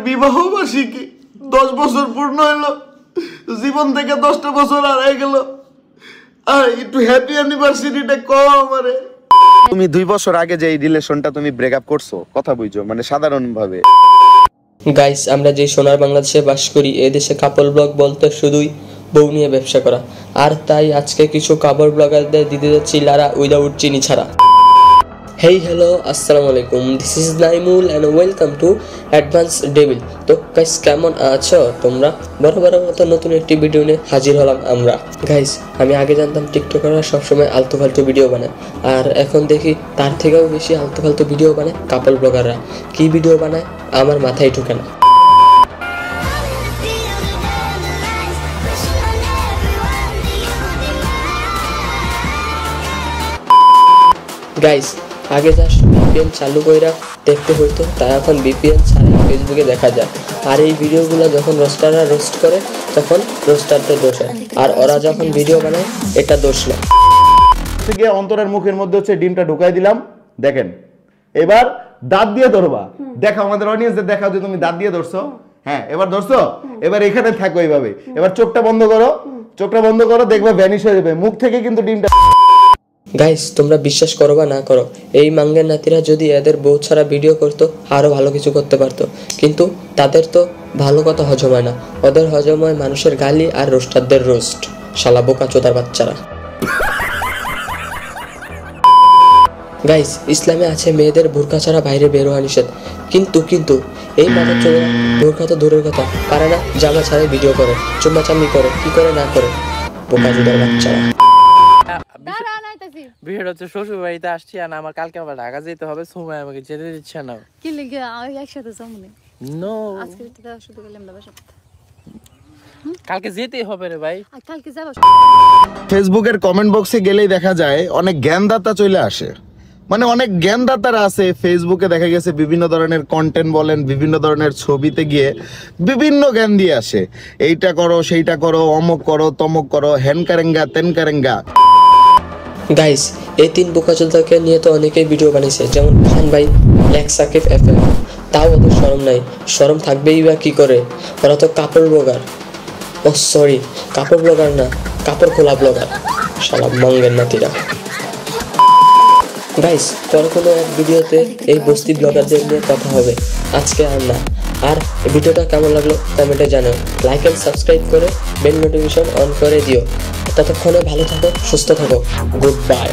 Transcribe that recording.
বিবাহ বার্ষিকী 10 বছর পূর্ণ হলো, জীবন থেকে 10টা বছর হারিয়ে গেল। আর একটু হ্যাপি অ্যানিভার্সারিটা কম আমারে। তুমি 2 বছর আগে যে এই রিলেশনটা তুমি ব্রেকআপ করছো, কথা বুঝছো, মানে সাধারণ ভাবে। গাইস, আমরা যে সোনার বাংলাদেশে বাস করি, এই দেশে কাপল ব্লগ বলতে শুধুই বউ নিয়ে ব্যবসা করা। আর তাই আজকে কিছু কাপল ব্লগারদের দিতে যাচ্ছি লারা উইদাউট চিনি ছাড়া। হেই হ্যালো, আসসালামু আলাইকুম, this is Naimul and welcome to advance devil. তো গাইস, কেমন আছো তোমরা? বরাবর মতো নতুন একটি ভিডিও নিয়ে হাজির হলাম আমরা। গাইস, আমি আগে জানতাম টিকটকাররা সবসময় আলতু ফালতু ভিডিও বানায়, আর এখন দেখি তার থেকেও বেশি আলতু ফালতু ভিডিও বানায় কাপল ব্লগাররা। কি ভিডিও বানায় আমার মাথায় ঢুকে না। গাইস, আগে জাস্ট VPN চালু কইরা দেখতে হইতো, তাই এখন VPN ছাড়া ফেসবুকে দেখা যায়। আর এই ভিডিওগুলো যখন রোস্টাররা রোস্ট করে তখন রোস্টারদের দোষ হয়, আর ওরা যখন ভিডিও বানায় এটা দোষ না। থেকে অন্তরের মুখের মধ্যে হচ্ছে ডিমটা ঢুকাই দিলাম, দেখেন। এবার দাঁত দিয়ে ধরবা, দেখো আমাদের অডিয়েন্সদের দেখাও যে তুমি দাঁত দিয়ে ধরছো। হ্যাঁ, এবার ধরছো, এবার এখানে থাকো এইভাবে। এবার চোখটা বন্ধ করো, চোখটা বন্ধ করো, দেখবে ভ্যানিশ হয়ে যাবে মুখ থেকে কিন্তু ডিমটা। গাইস, তোমরা বিশ্বাস করো বা না করো, এই মাঙ্গের নাতিরা যদি এদের বউ ছাড়া ভিডিও করতো আরো ভালো কিছু করতে পারতো, কিন্তু তাদের তো ভালো কথা হজম হয় না। ওদের হজম হয় মানুষের গালি আর রোস্টারদের রোস্ট। শালা বোকা চোদার বাচ্চারা। গাইস, ইসলামে আছে মেয়েদের বোরকা ছাড়া বাইরে বের হওয়া নিষেধ, কিন্তু এই মাথার চোরেরা বোরকা তো দূরের কথা, পারে না জামা ছাড়াই ভিডিও করে, চুম্মাচাম্মি করে, কি করে না করে, বোকা চোদার বাচ্চারা। বিষয়টা হচ্ছে শ্বশুর বাড়িতে আসছি, আর আমার কালকে আবার ঢাকা যেতে হবে, সময় আমাকে যেতে দিচ্ছে না। কি লিখে একসাথে যাবো না? নো, আজকে শুধু গেলাম না, বাসা কালকে যেতেই হবে রে ভাই। কালকে যাবো। ফেসবুকের কমেন্ট বক্সে গেলেই দেখা যায় অনেক জ্ঞানদাতা চলে আসে, মানে অনেক জ্ঞানদাতারা আছে ফেসবুকে। দেখা গেছে বিভিন্ন ধরনের কন্টেন্ট বলেন, বিভিন্ন ধরনের ছবিতে গিয়ে বিভিন্ন জ্ঞান দিয়ে আসে। এইটা করো, সেইটা করো, অমুক করো, তমুক করো, হ্যান কারেঙ্গা তেন কারেঙ্গা। গাইস, এই 3 বোকাচোদাকে নিয়ে তো অনেকেই ভিডিও বানিয়েছে, যেমন খান ভাই, এক সাকিব FM। তাও ওদের শরম নাই, শরম থাকবেই বা কি করে? ওরা তো কাপড় ব্লগার। ও সরি, কাপড় ব্লগার না, কাপড় খোলা ব্লগার। শালা মঙ্গের নাতিরা। গাইস, পরে কোনো এক ভিডিওতে এই বস্তি ব্লগারদের নিয়ে কথা হবে, আজকে আর না। আর ভিডিওটা কেমন লাগলো কমেন্টে জানাও, লাইক এন্ড সাবস্ক্রাইব করে বেল নোটিফিকেশন অন করে দিও। ততক্ষণে ভালো থাকো, সুস্থ থাকো, গুড বাই।